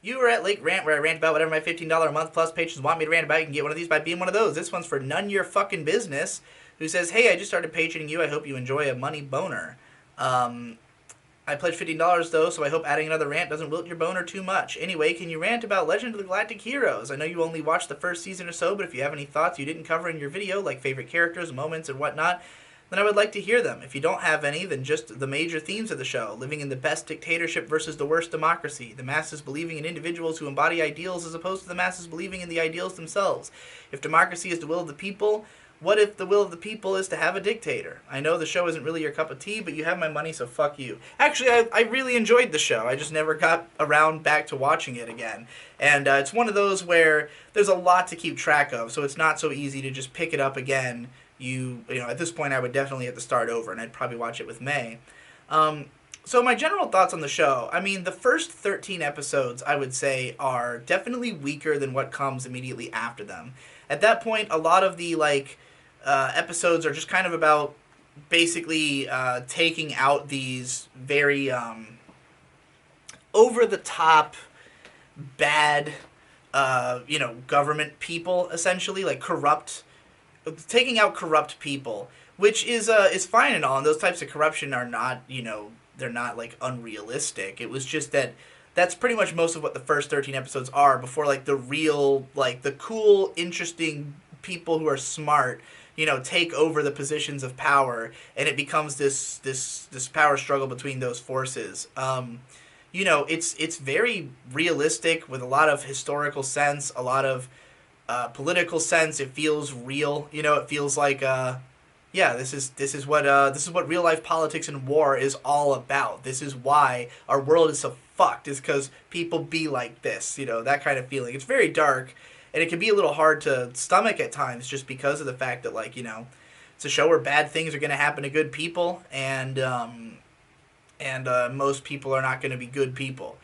You are at Lake Rant, where I rant about whatever my $15 a month plus patrons want me to rant about. You can get one of these by being one of those. This one's for None Your Fucking Business, who says, "Hey, I just started patroning you. I hope you enjoy a money boner. I pledged $15 though, so I hope adding another rant doesn't wilt your boner too much. Anyway, can you rant about Legend of the Galactic Heroes? I know you only watched the first season or so, but if you have any thoughts you didn't cover in your video, like favorite characters, moments, and whatnot, then I would like to hear them. If you don't have any, then just the major themes of the show. Living in the best dictatorship versus the worst democracy. The masses believing in individuals who embody ideals as opposed to the masses believing in the ideals themselves. If democracy is the will of the people, what if the will of the people is to have a dictator? I know the show isn't really your cup of tea, but you have my money, so fuck you." Actually, I really enjoyed the show. I just never got around back to watching it again. And it's one of those where there's a lot to keep track of, so it's not so easy to just pick it up again. You know, at this point I would definitely have to start over, and I'd probably watch it with May. So my general thoughts on the show, I mean, the first 13 episodes, I would say, are definitely weaker than what comes immediately after them. At that point, a lot of the, episodes are just kind of about basically taking out these very over-the-top, bad, government people, essentially, like taking out corrupt people, which is fine and all, and those types of corruption are not, they're not, unrealistic. It was just that that's pretty much most of what the first 13 episodes are before, the real, the cool, interesting people who are smart, take over the positions of power, and it becomes this power struggle between those forces. It's very realistic with a lot of historical sense, a lot of political sense. It feels real. It feels like this is what real life politics and war is all about. This is why our world is so fucked. Is because people be like this. That kind of feeling. It's very dark, and it can be a little hard to stomach at times, just because of the fact that it's a show where bad things are going to happen to good people, and most people are not going to be good people.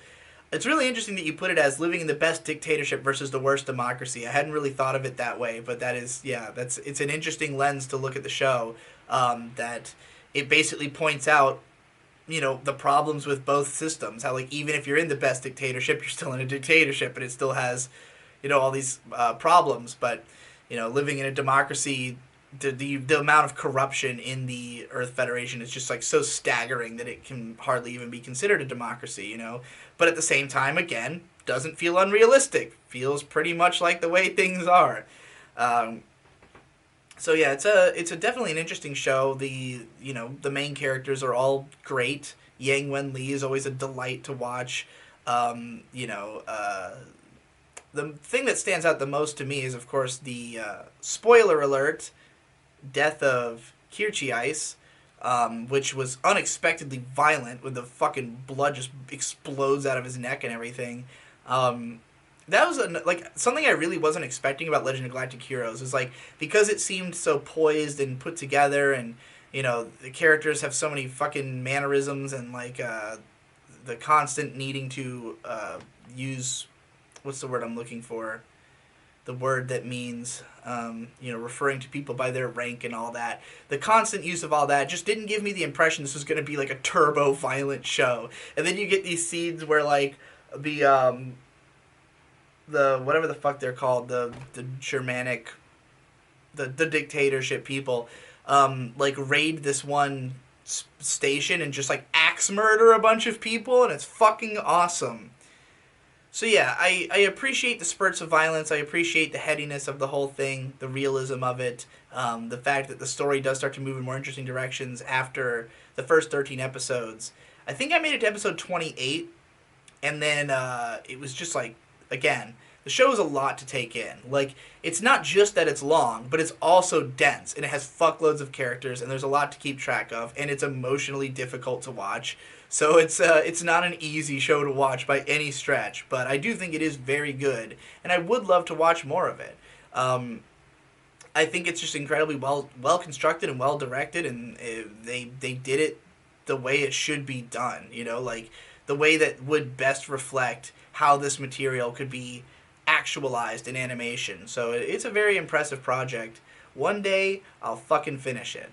It's really interesting that you put it as living in the best dictatorship versus the worst democracy. I hadn't really thought of it that way, but it's an interesting lens to look at the show, that it basically points out, the problems with both systems. How, even if you're in the best dictatorship, you're still in a dictatorship, and it still has, all these problems. But, living in a democracy, the amount of corruption in the Earth Federation is just so staggering that it can hardly even be considered a democracy, But at the same time, again, doesn't feel unrealistic. Feels pretty much like the way things are. So yeah, it's definitely an interesting show. The main characters are all great. Yang Wen Li is always a delight to watch. The thing that stands out the most to me is, of course, the spoiler alert, death of Kirchi Ice, which was unexpectedly violent, with the fucking blood just explodes out of his neck and everything. That was something I really wasn't expecting about Legend of Galactic Heroes. Is because it seemed so poised and put together, and the characters have so many fucking mannerisms, and the constant needing to use, what's the word I'm looking for? The word that means, referring to people by their rank and all that. The constant use of all that just didn't give me the impression this was going to be a turbo-violent show. And then you get these scenes where, the whatever the fuck they're called, the Germanic, the dictatorship people, raid this one station and just, axe murder a bunch of people, and it's fucking awesome. So yeah, I appreciate the spurts of violence. I appreciate the headiness of the whole thing, the realism of it, the fact that the story does start to move in more interesting directions after the first 13 episodes. I think I made it to episode 28, and then it was just again, the show is a lot to take in. It's not just that it's long, but it's also dense, and it has fuckloads of characters, and there's a lot to keep track of, and it's emotionally difficult to watch. So it's not an easy show to watch by any stretch, but I do think it is very good, and I would love to watch more of it. I think it's just incredibly well constructed and well directed, and they did it the way it should be done. The way that would best reflect how this material could be actualized in animation. So it's a very impressive project. One day I'll fucking finish it.